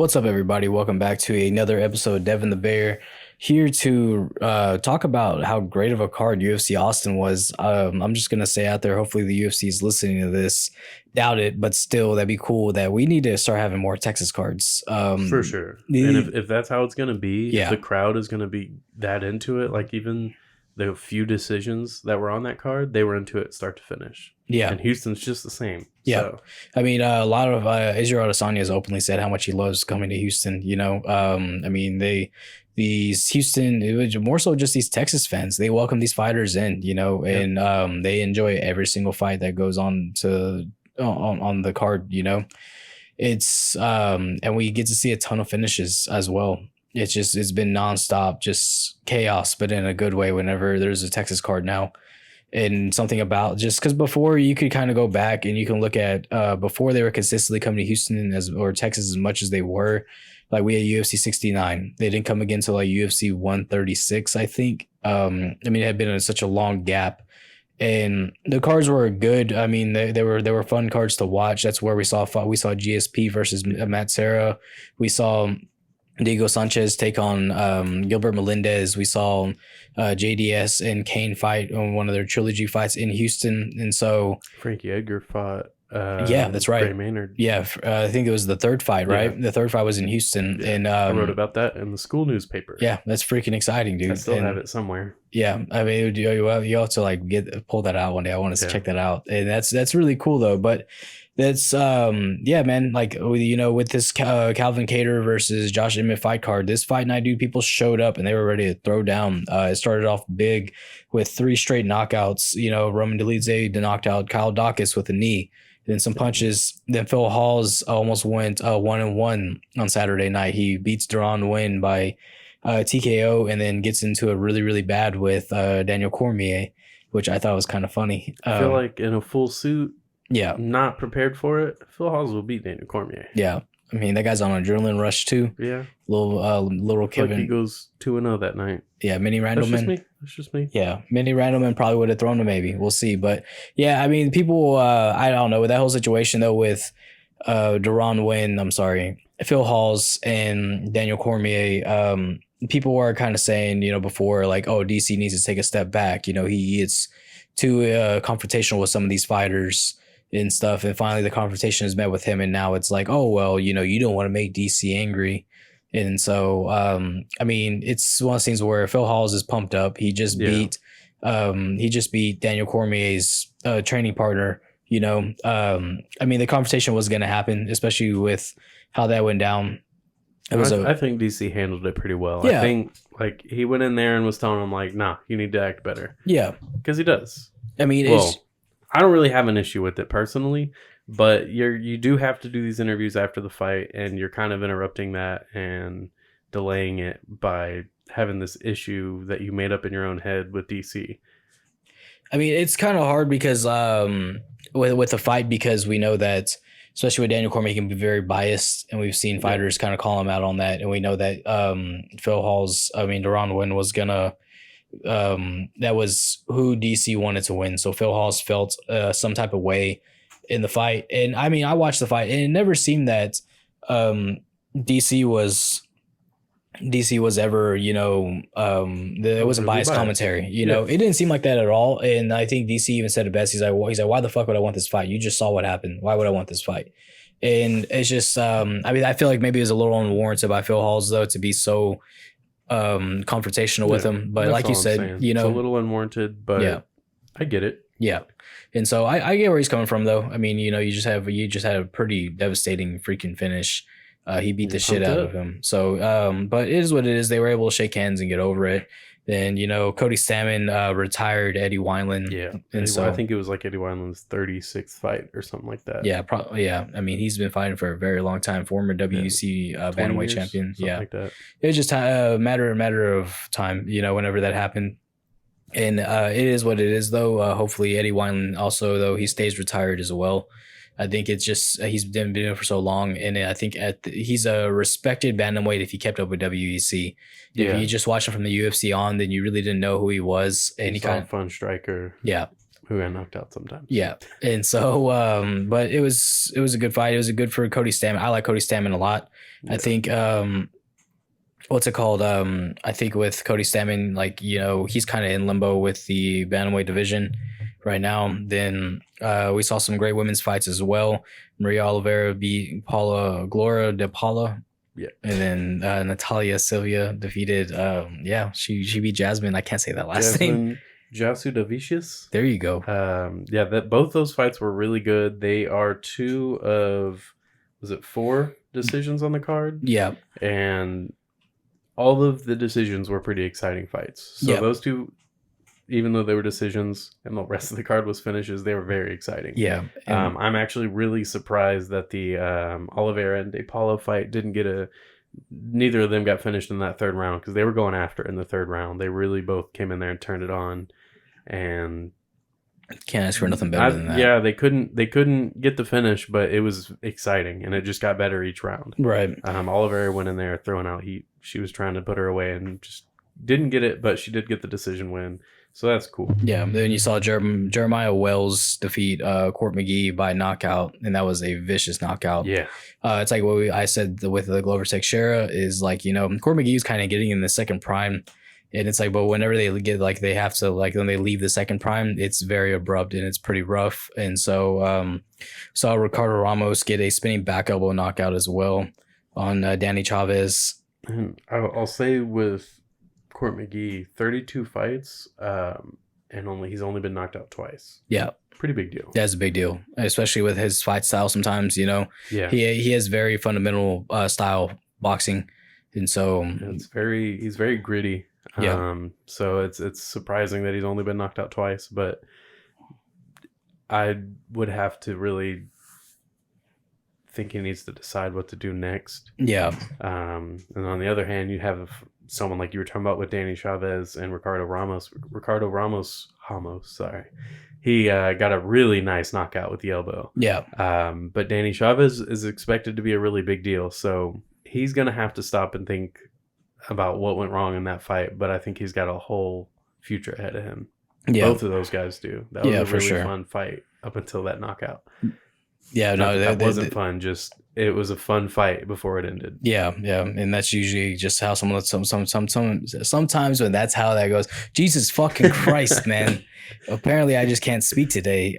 What's up, everybody? Welcome back to another episode of Devin the Bear. Here to talk about how great of a card UFC Austin was. I'm just gonna say out there, hopefully the UFC is listening to this. Doubt it, but still, that'd be cool. That we need to start having more Texas cards. For sure. And if that's how it's gonna be, if the crowd is gonna be that into it, like even the few decisions that were on that card, they were into it start to finish. Yeah. And Houston's just the same. Yeah. So. I mean, a lot of Israel Adesanya has openly said how much he loves coming to Houston. You know, I mean, these Houston, it was more so just these Texas fans. They welcome these fighters in, you know, and they enjoy every single fight that goes on the card, you know. It's and we get to see a ton of finishes as well. It's been nonstop, just chaos, but in a good way whenever there's a Texas card now. And something about just because before you could kind of go back and you can look at before they were consistently coming to Houston or Texas as much as they were, like we had UFC 69. They didn't come again until like UFC 136, I think. I mean, it had been such a long gap. And the cards were good. I mean, they were fun cards to watch. That's where we saw GSP versus Matt Serra. We saw Diego Sanchez take on Gilbert Melendez. We saw JDS and Kane fight on one of their trilogy fights in Houston. And so Frankie Edgar fought yeah, that's right. Ray Maynard. Yeah, I think it was the third fight, right? Yeah. The third fight was in Houston. Yeah. And I wrote about that in the school newspaper. Yeah, that's freaking exciting, dude. I still have it somewhere. Yeah, I mean, you have to like pull that out one day. I want to check that out. And that's really cool though. But that's yeah, man, like, you know, with this Calvin Kattar versus Josh Emmett fight card, this fight night, dude, people showed up and they were ready to throw down. It started off big with 3 straight knockouts. You know, Roman Dolidze knocked out Kyle Dawkins with a knee, then some punches. Then Phil Hawes almost went 1-1 on Saturday night. He beats Deron Wynn by TKO and then gets into a really, really bad with Daniel Cormier, which I thought was kind of funny. I feel like in a full suit, yeah, not prepared for it, Phil Hawes will beat Daniel Cormier. Yeah, I mean, that guy's on an adrenaline rush too. Yeah, little Kevin. Like he goes 2-0 that night. Yeah, Mini Randleman. That's just me. Yeah, Mini Randleman probably would have thrown him. Maybe we'll see. But yeah, I mean, people. I don't know with that whole situation though with Deron Wynn. I'm sorry, Phil Hawes and Daniel Cormier. People were kind of saying, you know, before like, oh, DC needs to take a step back. You know, he is too confrontational with some of these fighters and stuff, and finally the confrontation is met with him, and now it's like, oh well, you know, you don't want to make DC angry. And so I mean, it's one of those things where Phil Hawes is pumped up. He just beat Daniel Cormier's training partner, you know. I mean, the confrontation was going to happen, especially with how that went down. I think DC handled it pretty well. Yeah. I think like he went in there and was telling him like, nah, you need to act better. Yeah, because he does. I mean, I don't really have an issue with it personally, but you do have to do these interviews after the fight, and you're kind of interrupting that and delaying it by having this issue that you made up in your own head with DC. I mean, it's kind of hard because with the fight, because we know that, especially with Daniel Cormier, he can be very biased, and we've seen fighters kind of call him out on that, and we know that Deron Wynn was gonna. That was who DC wanted to win. So Phil Hawes felt some type of way in the fight. And I mean, I watched the fight and it never seemed that DC was ever, you know, there was a biased commentary, you know, it didn't seem like that at all. And I think DC even said it best. He's like, why the fuck would I want this fight? You just saw what happened. Why would I want this fight? And it's just, I mean, I feel like maybe it was a little unwarranted by Phil Hawes though, to be so confrontational with him, but like you said, you know, it's a little unwarranted, but yeah, I get it. Yeah, and so I get where he's coming from though. I mean, you know, you just had a pretty devastating freaking finish. He beat the shit out of him. So but it is what it is. They were able to shake hands and get over it. Then, you know, Cody Stamann retired Eddie Wineland. Yeah. And so I think it was like Eddie Wineland's 36th fight or something like that. Yeah, probably. Yeah. I mean, he's been fighting for a very long time. Former WEC bantamweight champion. Yeah. Like that. It was just a matter of time, you know, whenever that happened. And it is what it is, though. Hopefully, Eddie Wineland also, though, he stays retired as well. I think it's just he's been doing it for so long, and I think he's a respected bantamweight if he kept up with WEC. If you just watched him from the UFC on, then you really didn't know who he was, and he kind of fun striker. Yeah, who got knocked out sometimes. Yeah. And so, but it was a good fight. It was good for Cody Stamann. I like Cody Stamann a lot. Yeah. I think, what's it called? I think with Cody Stamann, like, you know, he's kind of in limbo with the bantamweight division right now. Then we saw some great women's fights as well. Maria Oliveira beat Gloria de Paula. Yeah. And then Natalia Silva defeated, she beat Jasmine. I can't say that last name. Jasudavicius. There you go. Both those fights were really good. They are 2 of, was it 4 decisions on the card? Yeah. And all of the decisions were pretty exciting fights. So those 2, even though they were decisions and the rest of the card was finishes, they were very exciting. Yeah. I'm actually really surprised that the Oliveira and De Paula fight didn't get neither of them got finished in that 3rd round, because they were going after it in the 3rd round. They really both came in there and turned it on. And can't ask for nothing better than that. Yeah, they couldn't get the finish, but it was exciting, and it just got better each round. Right. Oliveira went in there throwing out heat. She was trying to put her away and just didn't get it, but she did get the decision win. So that's cool. Yeah. Then you saw Jeremiah Wells defeat Court McGee by knockout, and that was a vicious knockout. Yeah. It's like what I said with the Glover Teixeira is, like, you know, Court McGee is kind of getting in the second prime. And it's like, but whenever they get, like, they have to, like, when they leave the second prime, it's very abrupt and it's pretty rough. And so saw Ricardo Ramos get a spinning back elbow knockout as well on Danny Chavez. And I'll say with Court McGee, 32 fights, and he's only been knocked out twice. Yeah. Pretty big deal. That's a big deal, especially with his fight style sometimes, you know. Yeah. He has very fundamental style boxing. And so he's very gritty. Yeah. So it's surprising that he's only been knocked out twice, but I would have to really think he needs to decide what to do next. Yeah. And on the other hand, you have someone like you were talking about with Danny Chavez and Ricardo Ramos. He got a really nice knockout with the elbow. Yeah. But Danny Chavez is expected to be a really big deal, so he's gonna have to stop and think about what went wrong in that fight, but I think he's got a whole future ahead of him. Yeah. Both of those guys do. That was a really fun fight up until that knockout. Yeah, that wasn't fun. Just it was a fun fight before it ended. Yeah, yeah, and that's usually just how someone. Sometimes when that's how that goes. Jesus fucking Christ, man! Apparently, I just can't speak today.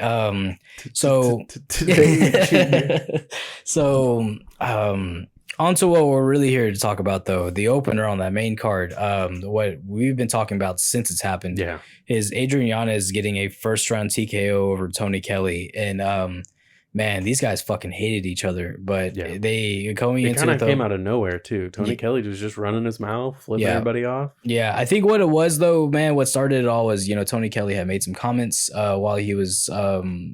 On to what we're really here to talk about, though. The opener on that main card, what we've been talking about since it's happened, is Adrian Yanez getting a first-round TKO over Tony Kelly. And, man, these guys fucking hated each other. But they kind of came out of nowhere, too. Tony Kelly was just running his mouth, flipping everybody off. Yeah, I think what it was, though, man, what started it all was, you know, Tony Kelly had made some comments while he was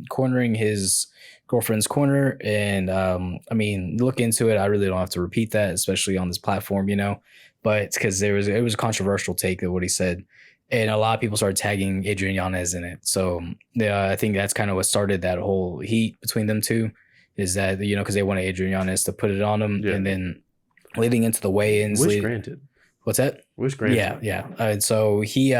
cornering his girlfriend's corner, and I mean, look into it. I really don't have to repeat that, especially on this platform, you know, but because it was a controversial take of what he said, and a lot of people started tagging Adrian Yanez in it. So I think that's kind of what started that whole heat between them two, is that, you know, because they wanted Adrian Yanez to put it on him, and then leading into the weigh-ins. Granted. What's that? Wish granted. Yeah. And so he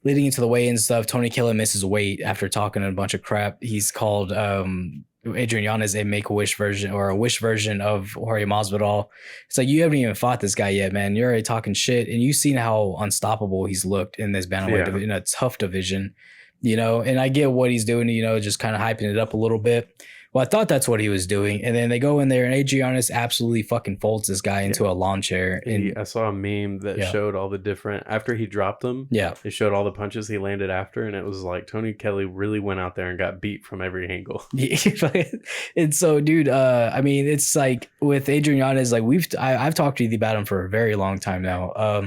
leading into the weigh-in stuff, Tony Kelly misses weight after talking a bunch of crap. He's called Adrian Yanez a make-a-wish version or a wish version of Jorge Masvidal. It's like, you haven't even fought this guy yet, man. You're already talking shit, and you've seen how unstoppable he's looked in this bantamweight in a tough division, you know. And I get what he's doing, you know, just kind of hyping it up a little bit. Well, I thought that's what he was doing. And then they go in there, and Adrian Yanez absolutely fucking folds this guy into a lawn chair. And I saw a meme that showed all the different, after he dropped them, it showed all the punches he landed after. And it was like Tony Kelly really went out there and got beat from every angle. And so, dude, I mean, it's like with Adrian Yanez, like I've talked to you about him for a very long time now.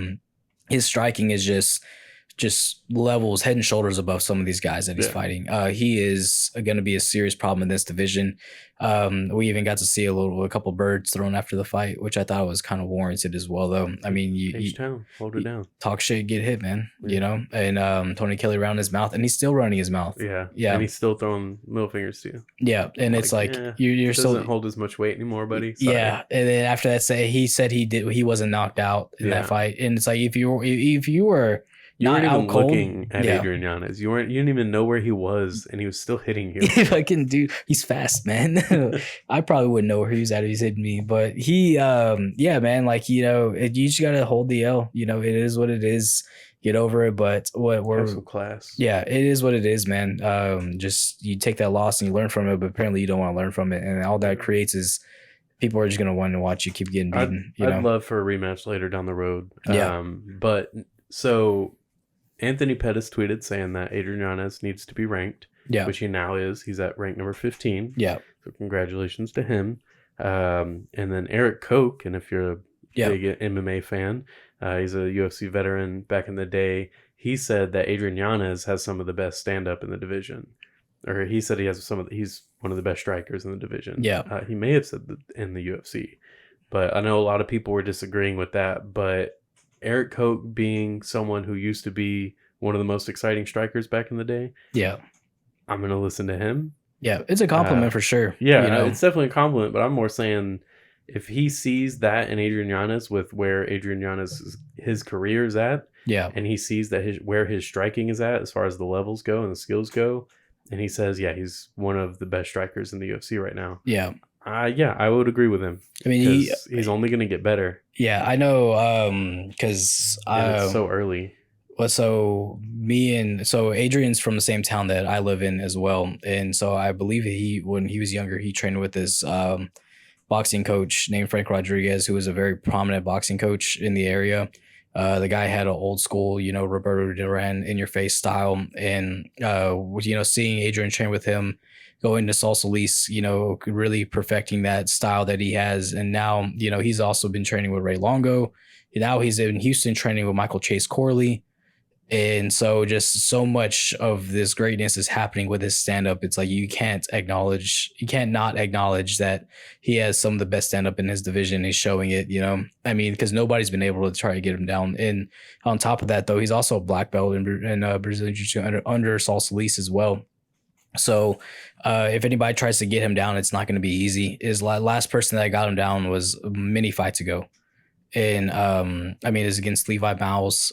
His striking is just levels head and shoulders above some of these guys that he's fighting. He is going to be a serious problem in this division. We even got to see a couple birds thrown after the fight, which I thought was kind of warranted as well, though. I mean, hold it down. Talk shit, get hit, man. You know. And Tony Kelly around his mouth, and he's still running his mouth. Yeah, and he's still throwing middle fingers to you. Yeah, and it's like you're still doesn't hold as much weight anymore, buddy. Sorry. Yeah, and then after that, he said he wasn't knocked out in that fight, and it's like if you were You not weren't even out cold. looking at Adrian Yanez. You didn't even know where he was, and he was still hitting you. Fucking dude, he's fast, man. I probably wouldn't know where he was at if he's hitting me, but he, yeah, man, like, you know, you just gotta hold the L. You know, it is what it is. Get over it. But what we're Have some class. Yeah, it is what it is, man. Just you take that loss and you learn from it, but apparently you don't want to learn from it, and all that creates is people are just gonna want to watch you keep getting beaten. I'd love for a rematch later down the road. Yeah. But so Anthony Pettis tweeted saying that Adrian Yanez needs to be ranked. Yeah. Which he now is. He's at rank number 15. Yeah. So congratulations to him. And then Eryk Koch, and if you're a big MMA fan, he's a UFC veteran back in the day. He said that Adrian Yanez has some of the best stand-up in the division. Or he said he has he's one of the best strikers in the division. Yeah. He may have said that in the UFC. But I know a lot of people were disagreeing with that. But Eryk Koch being someone who used to be one of the most exciting strikers back in the day. Yeah. I'm going to listen to him. Yeah. It's a compliment for sure. Yeah, you know? It's definitely a compliment. But I'm more saying if he sees that in Adrian Yanez with where Adrian Yanez his career is at. Yeah. And he sees that where his striking is at as far as the levels go and the skills go. And he says, yeah, he's one of the best strikers in the UFC right now. Yeah. Yeah, I would agree with him. I mean, he's only going to get better. Yeah, I know. Because it's so early. Well, so Adrian's from the same town that I live in as well, and so I believe when he was younger, he trained with this boxing coach named Frank Rodriguez, who was a very prominent boxing coach in the area. The guy had an old school, you know, Roberto Duran in your face style, and you know, seeing Adrian train with him, going to Sol Solis, you know, really perfecting that style that he has, and now, you know, he's also been training with Ray Longo. Now he's in Houston training with Michael Chase Corley. And so just so much of this greatness is happening with his stand-up. It's like you can't not acknowledge that he has some of the best stand-up in his division. He's showing it, you know. I mean, because nobody's been able to try to get him down. And on top of that, though, he's also a black belt in Brazilian Jiu-Jitsu under Sol Solis as well. So if anybody tries to get him down, it's not going to be easy. His last person that got him down was many fights ago. And I mean, it's against Levi Mouse.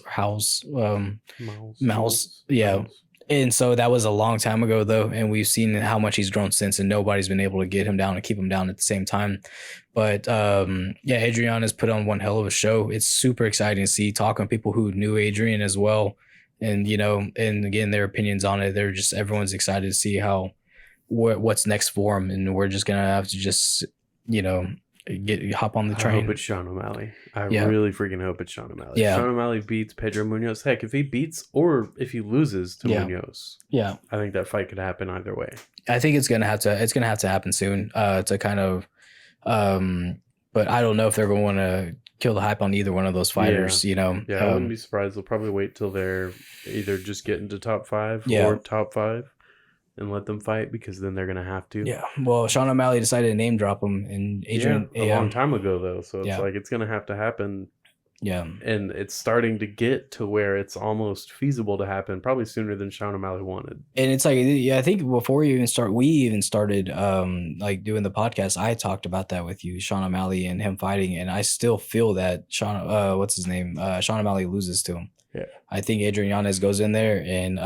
Yeah. And so that was a long time ago, though, and we've seen how much he's grown since, and nobody's been able to get him down and keep him down at the same time. But yeah, Adrian has put on one hell of a show. It's super exciting to see, talking to people who knew Adrian as well, and you know, and again, their opinions on it. Everyone's excited to see what's next for him, and we're just gonna have to just, you know, hop on the train. I hope it's Sean O'Malley. I really freaking hope it's Sean O'Malley. Yeah. Sean O'Malley beats Pedro Munhoz. Heck, if he beats or if he loses to Munhoz, I think that fight could happen either way. I think it's gonna have to happen soon. To kind of, but I don't know if they're going to want to kill the hype on either one of those fighters. You know. Yeah, I wouldn't be surprised. They'll probably wait till they're either just getting to top 5 or top 5. And let them fight, because then they're going to have to. Yeah. Well, Sean O'Malley decided to name drop him, and Adrian a long time ago, though. So it's like it's going to have to happen. Yeah. And it's starting to get to where it's almost feasible to happen, probably sooner than Sean O'Malley wanted. And it's like, I think before we even started like doing the podcast, I talked about that with you, Sean O'Malley and him fighting, and I still feel that Sean, what's his name? Sean O'Malley loses to him. Yeah. I think Adrian Yanez goes in there, and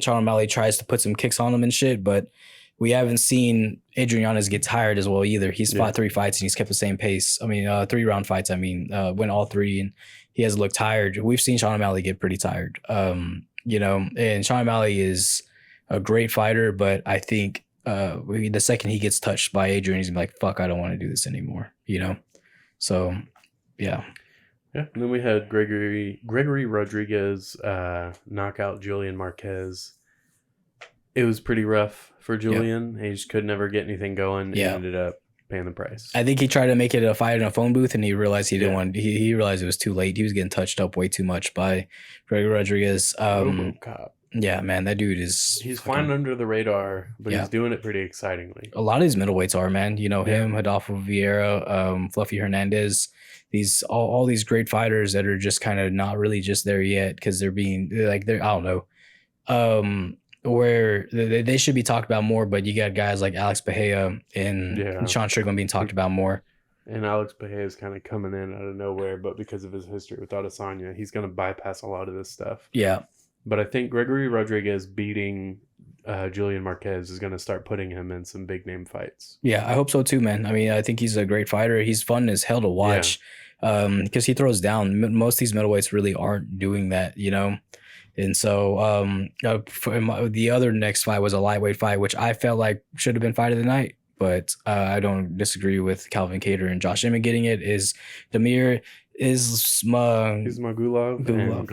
Sean O'Malley tries to put some kicks on him and shit, but we haven't seen Adrian Yanez get tired as well either. He's fought 3 fights and he's kept the same pace. I mean, 3-round fights. I mean, win all 3, and he hasn't looked tired. We've seen Sean O'Malley get pretty tired. You know, and Sean O'Malley is a great fighter, but I think the second he gets touched by Adrian, he's gonna be like, "Fuck, I don't want to do this anymore." You know, so yeah. Yeah, and then we had Gregory Rodriguez knock out Julian Marquez. It was pretty rough for Julian. He just could never get anything going. And ended up paying the price. I think he tried to make it a fight in a phone booth, and he realized he didn't want. He realized it was too late. He was getting touched up way too much by Gregory Rodriguez. Yeah, man, that dude he's flying under the radar, but he's doing it pretty excitingly. A lot of these middleweights are, man. You know, him, Adolfo Vieira, Fluffy Hernandez. All these great fighters that are just kind of not really just there yet, because they're I don't know, where they should be talked about more. But you got guys like Alex Bahia and Sean Strickland being talked about more. And Alex Pereira is kind of coming in out of nowhere, but because of his history with Adesanya, he's going to bypass a lot of this stuff. Yeah. But I think Gregory Rodriguez beating Julian Marquez is going to start putting him in some big name fights. Yeah, I hope so too, man. I mean, I think he's a great fighter. He's fun as hell to watch because he throws down. Most of these middleweights really aren't doing that, you know? And so the other next fight was a lightweight fight, which I felt like should have been fight of the night. But I don't disagree with Calvin Kattar and Josh Emmett getting it. Is Damir Ismagulov and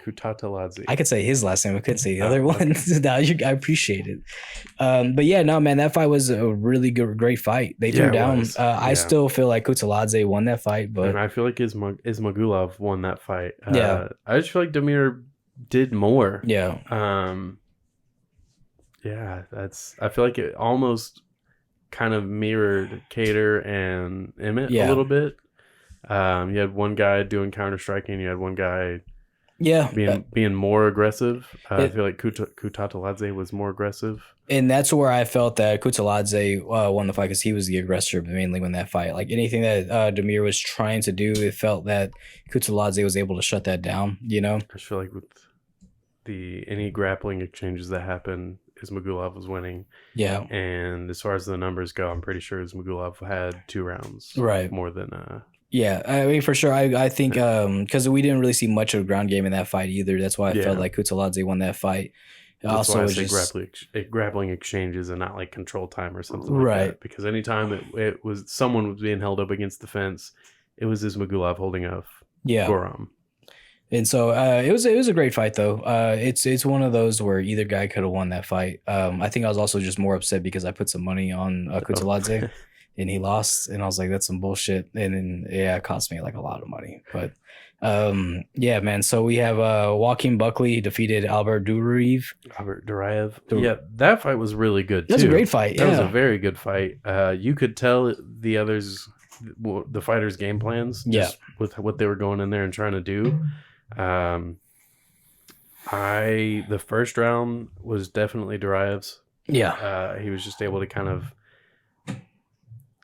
Kutateladze. I could say his last name. I couldn't say the other one. I appreciate it. But yeah, no, man, that fight was a really great fight. They threw down. I still feel like Kutateladze won that fight, but and I feel like Ismagulov won that fight. Yeah, I just feel like Damir did more. Yeah. Yeah, I feel like it almost kind of mirrored Kattar and Emmett a little bit. You had one guy doing counter striking, you had one guy being more aggressive. I feel like Kutateladze was more aggressive. And that's where I felt that Kutateladze won the fight because he was the aggressor mainly when that fight. Like anything that Damir was trying to do, it felt that Kutateladze was able to shut that down, you know? I feel like with any grappling exchanges that happened, Ismagulov was winning. Yeah. And as far as the numbers go, I'm pretty sure Ismagulov had 2 rounds. Right. More than yeah, I mean, for sure. I think because we didn't really see much of ground game in that fight either. That's why I felt like Kutateladze won that fight. That's why I say grappling exchanges and not like control time or something like that. Because anytime it was someone was being held up against the fence, it was Ismagulov holding off Goram. And so it was a great fight though. It's one of those where either guy could have won that fight. I think I was also just more upset because I put some money on Kutateladze. And he lost, and I was like, "That's some bullshit." And then, it cost me like a lot of money. But, yeah, man. So we have Joaquin Buckley defeated Albert Duraev. Yeah, that fight was really good too. That was a great fight. That was a very good fight. You could tell the fighters' game plans, just with what they were going in there and trying to do. The first round was definitely Duraev's. Yeah, he was just able to kind of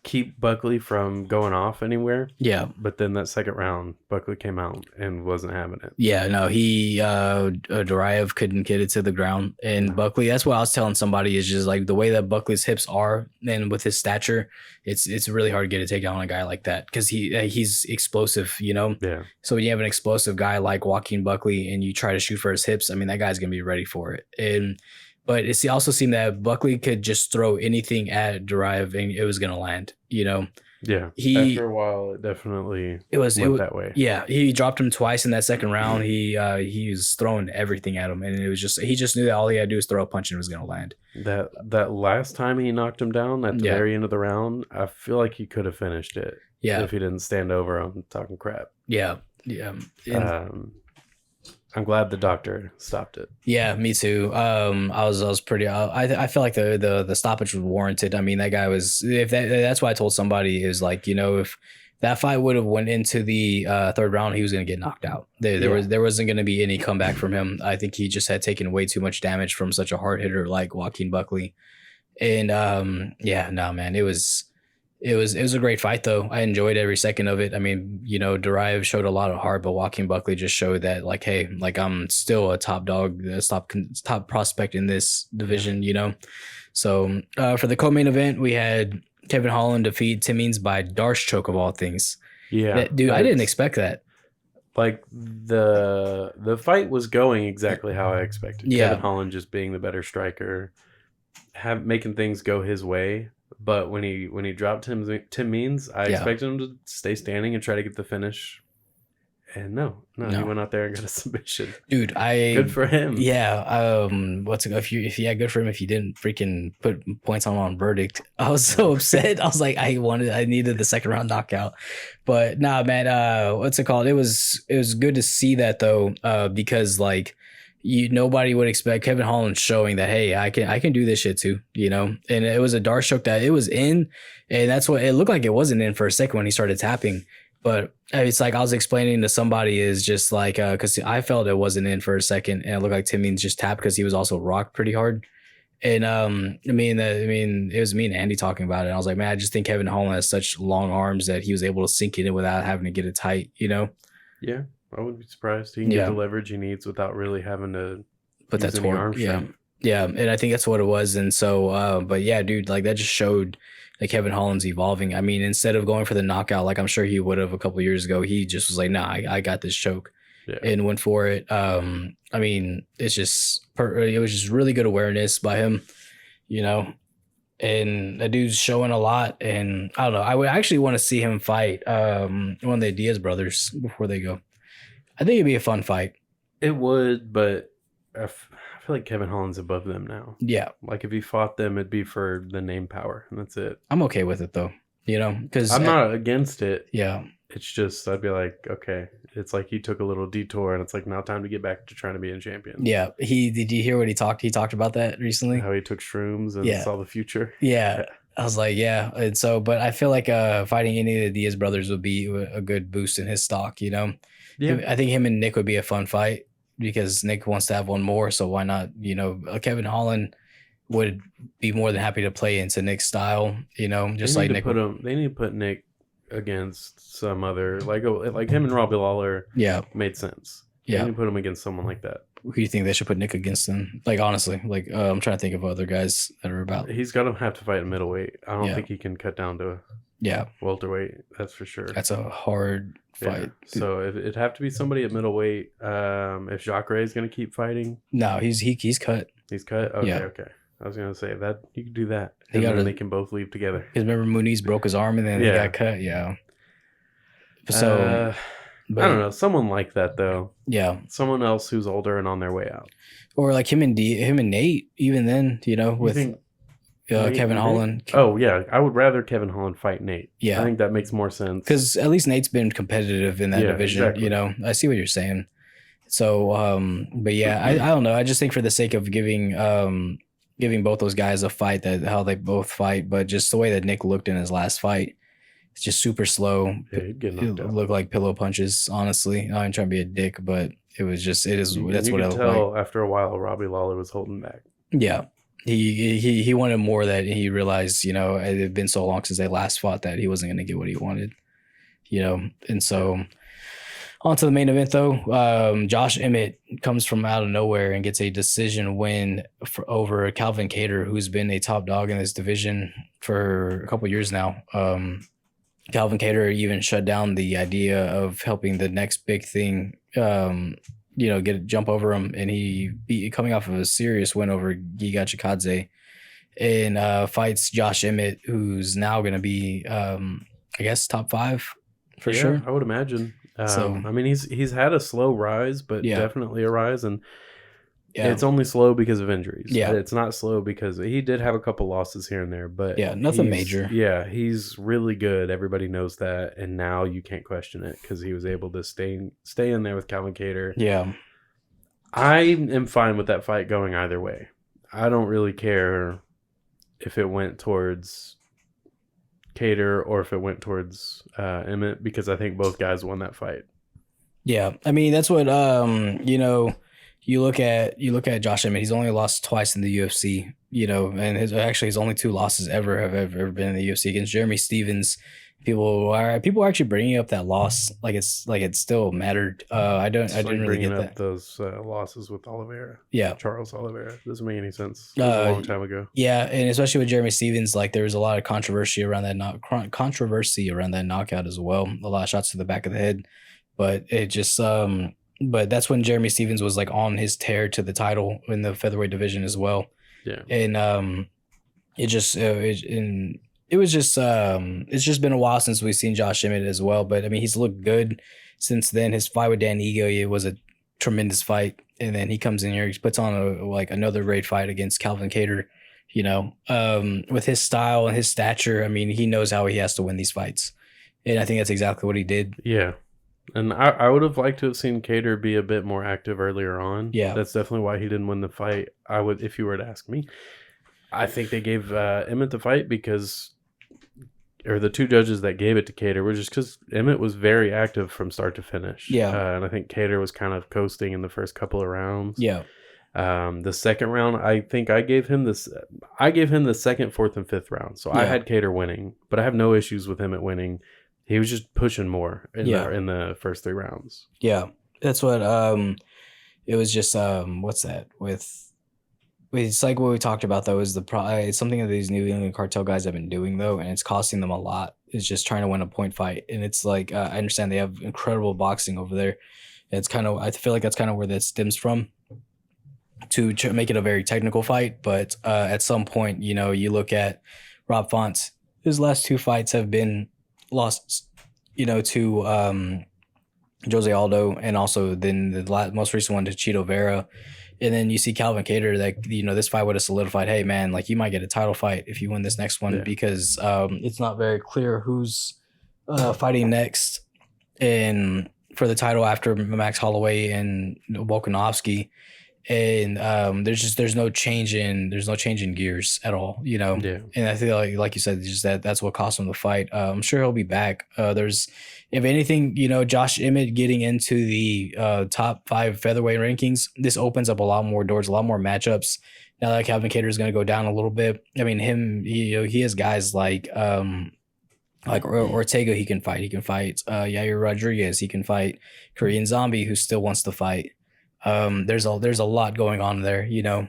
keep Buckley from going off anywhere. Yeah. But then that second round, Buckley came out and wasn't having it. Yeah, no, Duraev couldn't get it to the ground. And Buckley, that's what I was telling somebody, is just like the way that Buckley's hips are and with his stature, it's really hard to get a takedown on a guy like that because he's explosive, you know? Yeah. So when you have an explosive guy like Joaquin Buckley and you try to shoot for his hips, I mean, that guy's going to be ready for it. But it also seemed that Buckley could just throw anything at Duraev and it was going to land, you know? Yeah. After a while, it definitely went that way. Yeah. He dropped him twice in that second round. He was throwing everything at him. And it was he just knew that all he had to do was throw a punch and it was going to land. That last time he knocked him down at the very end of the round, I feel like he could have finished it. Yeah. If he didn't stand over him talking crap. Yeah. Yeah. I'm glad the doctor stopped it. Yeah, me too. I was pretty. I feel like the stoppage was warranted. I mean, that guy was. That's why I told somebody is like, you know, if that fight would have went into the third round, he was going to get knocked out. There wasn't going to be any comeback from him. I think he just had taken way too much damage from such a hard hitter like Joaquin Buckley. And man, it was a great fight though. I enjoyed every second of it. I mean, you know, Duraev showed a lot of heart, but Joaquin Buckley just showed that like, hey, like I'm still a top dog, top prospect in this division, you know? So for the co-main event, we had Kevin Holland defeat Tim Means by Darce choke of all things. Yeah. Dude, I didn't expect that. Like the fight was going exactly how I expected. Yeah. Kevin Holland just being the better striker, making things go his way. But when he dropped Tim Means, I expected him to stay standing and try to get the finish. And no, he went out there and got a submission. Dude, good for him. Yeah. Good for him if you didn't freaking put points on verdict. I was so upset. I was like, I needed the second round knockout. But nah, man, what's it called? It was good to see that though, because like nobody would expect Kevin Holland showing that, hey, I can do this shit too, you know? And it was a Darce choke that it was in, and that's what it looked like. It wasn't in for a second when he started tapping. But it's like I was explaining to somebody is just like, because I felt it wasn't in for a second and it looked like Tim Means just tapped because he was also rocked pretty hard. And I mean, it was me and Andy talking about it. And I was like, man, I just think Kevin Holland has such long arms that he was able to sink it in without having to get it tight, you know? Yeah, I wouldn't be surprised. He can get the leverage he needs without really having to put that torque. Arm strength. Yeah, and I think that's what it was. And so, but yeah, dude, like that just showed that Kevin Holland's evolving. I mean, instead of going for the knockout, like I'm sure he would have a couple of years ago, he just was like, nah, I got this choke. Yeah. And went for it. I mean, it was just really good awareness by him, you know, and that dude's showing a lot. And I don't know, I would actually want to see him fight one of the Diaz brothers before they go. I think it'd be a fun fight. It would, but I feel like Kevin Holland's above them now. Yeah. Like if he fought them, it'd be for the name power, and that's it. I'm okay with it though, you know, because I'm not against it. Yeah. It's just, I'd be like, okay. It's like he took a little detour, and it's like now time to get back to trying to be a champion. Yeah. Did you hear what he talked? He talked about that recently. How he took shrooms and saw the future. Yeah. I was like, yeah. And so, but I feel like fighting any of the Diaz brothers would be a good boost in his stock, you know? Yeah. I think him and Nick would be a fun fight because Nick wants to have one more. So why not, you know, Kevin Holland would be more than happy to play into Nick's style, you know, just like Nick. They need to put Nick against some other, like him and Robbie Lawler. Yeah, made sense. Yeah, you put him against someone like that. Who do you think they should put Nick against them? Like honestly, like I'm trying to think of other guys that are about. He's got to have to fight a middleweight. I don't think he can cut down to welterweight. That's for sure. That's a hard fight. Yeah. So it'd have to be somebody at middleweight. If Jacare is going to keep fiting, no, he's cut. He's cut. Okay, okay. I was gonna say that you could do that, and then they can both leave together. Because remember, Munhoz broke his arm and then he got cut. Yeah. So, I don't know, someone like that though. Yeah, someone else who's older and on their way out, or like him and Nate. Even then, you know, with Kevin Holland. Oh yeah, I would rather Kevin Holland fight Nate. Yeah, I think that makes more sense because at least Nate's been competitive in that division. Exactly. You know, I see what you're saying. So, but yeah, I don't know. I just think for the sake of giving both those guys a fight, that how they both fight, but just the way that Nick looked in his last fight, it's just super slow. Yeah, it looked like pillow punches, honestly. I ain't trying to be a dick, but it was just, that's what it looked tell like. After a while, Robbie Lawler was holding back. Yeah. He wanted more, that he realized, you know, it had been so long since they last fought that he wasn't going to get what he wanted, you know? And so on to the main event, though. Josh Emmett comes from out of nowhere and gets a decision win over Calvin Kattar, who's been a top dog in this division for a couple of years now. Calvin Kattar even shut down the idea of helping the next big thing, you know, jump over him. And he coming off of a serious win over Giga Chikadze, and fights Josh Emmett, who's now going to be, I guess, top 5 for sure. I would imagine. I mean, he's had a slow rise, but definitely a rise, and it's only slow because of injuries. Yeah, it's not slow because he did have a couple losses here and there, but nothing major. Yeah, he's really good. Everybody knows that, and now you can't question it because he was able to stay in there with Calvin Kattar. Yeah, I am fine with that fight going either way. I don't really care if it went towards Kattar or if it went towards Emmett, because I think both guys won that fight. Yeah, I mean that's what you know. You look at Josh Emmett. He's only lost twice in the UFC. You know, and his only 2 losses have ever been in the UFC against Jeremy Stevens. People are actually bringing up that loss like it still mattered. I didn't really get that. Those losses with Oliveira. Yeah, Charles Oliveira doesn't make any sense. It was a long time ago. Yeah, and especially with Jeremy Stevens, like there was a lot of controversy around that knockout as well. A lot of shots to the back of the head, but it just but that's when Jeremy Stevens was like on his tear to the title in the featherweight division as well. Yeah, and it's just been a while since we've seen Josh Emmett as well. But I mean, he's looked good since then. His fight with Dan Ige was a tremendous fight, and then he comes in here, he puts on another great fight against Calvin Kattar. You know, with his style and his stature, I mean, he knows how he has to win these fights, and I think that's exactly what he did. Yeah. And I would have liked to have seen Kattar be a bit more active earlier on. Yeah. That's definitely why he didn't win the fight. I would, if you were to ask me. I think they gave Emmett the fight because, or the 2 judges that gave it to Kattar were just because Emmett was very active from start to finish. Yeah. And I think Kattar was kind of coasting in the first couple of rounds. Yeah. The second round, I think I gave him this. I gave him the second, fourth, and fifth round. So I had Kattar winning, but I have no issues with him at winning. He was just pushing more in the first 3 rounds. Yeah, that's what. It was just what's that with. It's like what we talked about though. Is it's something that these New England cartel guys have been doing though, and it's costing them a lot. It's just trying to win a point fight, and it's like I understand they have incredible boxing over there. It's kind of I feel like that's kind of where that stems from, to make it a very technical fight. But at some point, you know, you look at Rob Font. His last 2 fights have been lost, you know, to Jose Aldo, and also then the most recent one to Chito Vera. And then you see Calvin Kattar that, you know, this fight would have solidified, hey, man, like you might get a title fight if you win this next one, because it's not very clear who's fighting next and for the title after Max Holloway and Volkanovski. And there's no change in gears at all, you know. Yeah. And I feel like you said, just that's what cost him the fight. I'm sure he'll be back. If anything, you know, Josh Emmett getting into the top 5 featherweight rankings, this opens up a lot more doors, a lot more matchups. Now that Calvin Kattar is going to go down a little bit, I mean, he has guys like Ortega. He can fight. Yair Rodriguez. He can fight. Korean Zombie, who still wants to fight. There's a lot going on there, you know.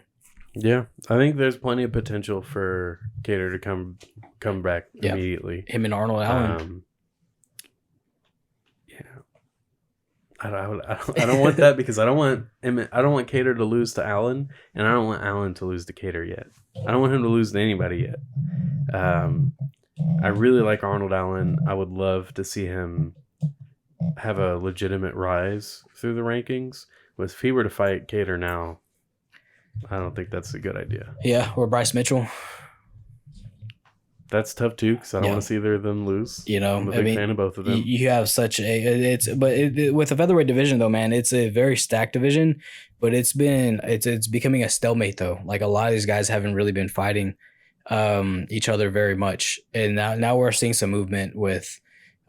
Yeah, I think there's plenty of potential for Kattar to come back immediately. Him and Arnold Allen. I don't want that, because I don't want Kattar to lose to Allen, and I don't want Allen to lose to Kattar yet. I don't want him to lose to anybody yet. I really like Arnold Allen. I would love to see him have a legitimate rise through the rankings. But if he were to fight Kattar now, I don't think that's a good idea. Yeah, or Bryce Mitchell. That's tough too, because I don't want to see either of them lose. You know, I'm a big fan of both of them. You have such with the featherweight division though, man, it's a very stacked division, but it's becoming a stalemate though. Like a lot of these guys haven't really been fighting each other very much, and now we're seeing some movement with,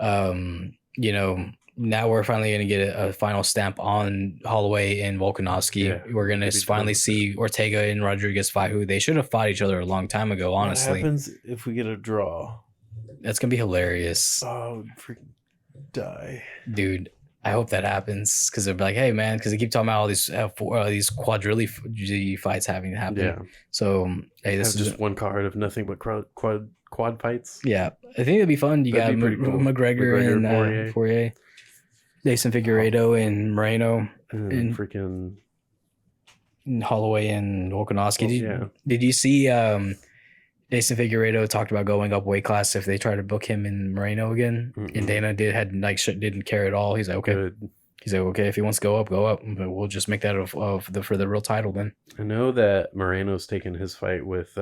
you know. Now we're finally going to get a final stamp on Holloway and Volkanovski. Yeah, we're going to finally see Ortega and Rodriguez fight, who they should have fought each other a long time ago, honestly. What happens if we get a draw? That's going to be hilarious. Oh, freaking die. Dude, I hope that happens, because they're like, hey, man, because they keep talking about all these quadrilli fights having to happen. Yeah. So, hey, this is just one card of nothing but quad fights. Yeah. I think it'd be fun. You got cool. McGregor and Poirier. Jason Figueredo and Moreno and freaking Holloway and Volkanovski. Did you see Jason Figueredo talked about going up weight class if they try to book him in Moreno again? Mm-mm. And Dana didn't care at all. He's like, okay. Good. He's like, okay, if he wants to go up, go up. But we'll just make that for the real title then. I know that Moreno's taking his fight with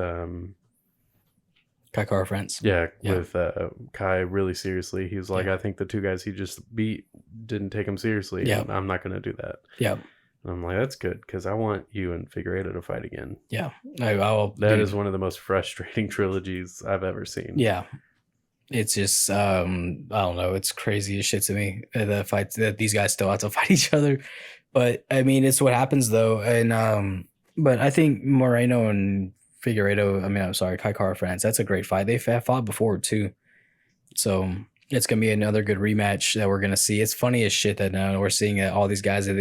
Kai Kara France. Yeah, with Kai really seriously. He was like, I think the 2 guys he just beat didn't take him seriously. Yeah, I'm not going to do that. Yeah, and I'm like, that's good, because I want you and Figueredo to fight again. Yeah, that is one of the most frustrating trilogies I've ever seen. Yeah, it's just I don't know. It's crazy as shit to me that these guys still have to fight each other. But I mean, it's what happens though, and but I think Moreno and Figueredo, Kai Kara France, that's a great fight. They've fought before too. So it's going to be another good rematch that we're going to see. It's funny as shit that now we're seeing all these guys that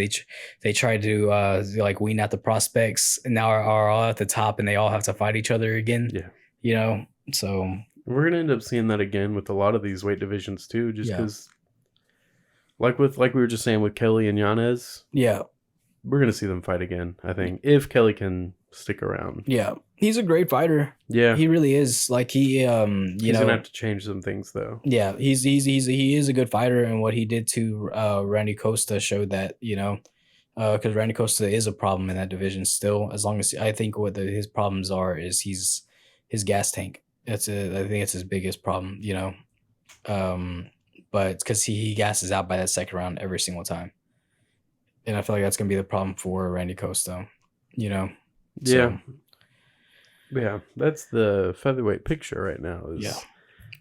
they try to like wean out the prospects, and now are all at the top, and they all have to fight each other again. Yeah. You know, so we're going to end up seeing that again with a lot of these weight divisions too, just because like we were just saying with Kelly and Yanez. Yeah. We're going to see them fight again, I think, if Kelly can stick around. Yeah. He's a great fighter. Yeah. He really is. Like he's going to have to change some things though. Yeah. He is a good fighter, and what he did to Randy Costa showed that, you know, because Randy Costa is a problem in that division still, as long as I think what his problems are is his gas tank. I think it's his biggest problem, you know. But because he gasses out by that second round every single time. And I feel like that's going to be the problem for Randy Costa, you know? Yeah. So, yeah, that's the featherweight picture right now.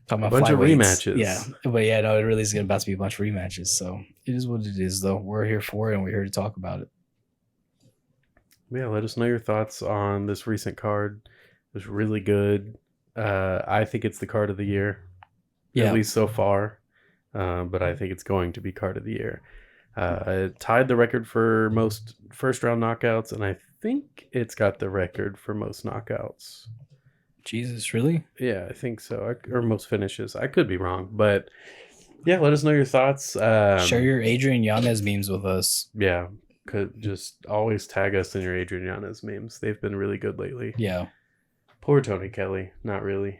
Talking about a bunch of rematches. Yeah, but yeah, no, it really is about to be a bunch of rematches. So it is what it is, though. We're here for it, and we're here to talk about it. Yeah, let us know your thoughts on this recent card. It was really good. I think it's the card of the year, Yeah. at least so far. But I think it's going to be card of the year. It tied the record for most first round knockouts, and I think it's got the record for most knockouts. Jesus, really? Yeah, I think so. Or most finishes. I could be wrong, but yeah, let us know your thoughts. Share your Adrian Yanez memes with us. Yeah, could just always tag us in your Adrian Yanez memes. They've been really good lately. Yeah. Poor Tony Kelly. Not really.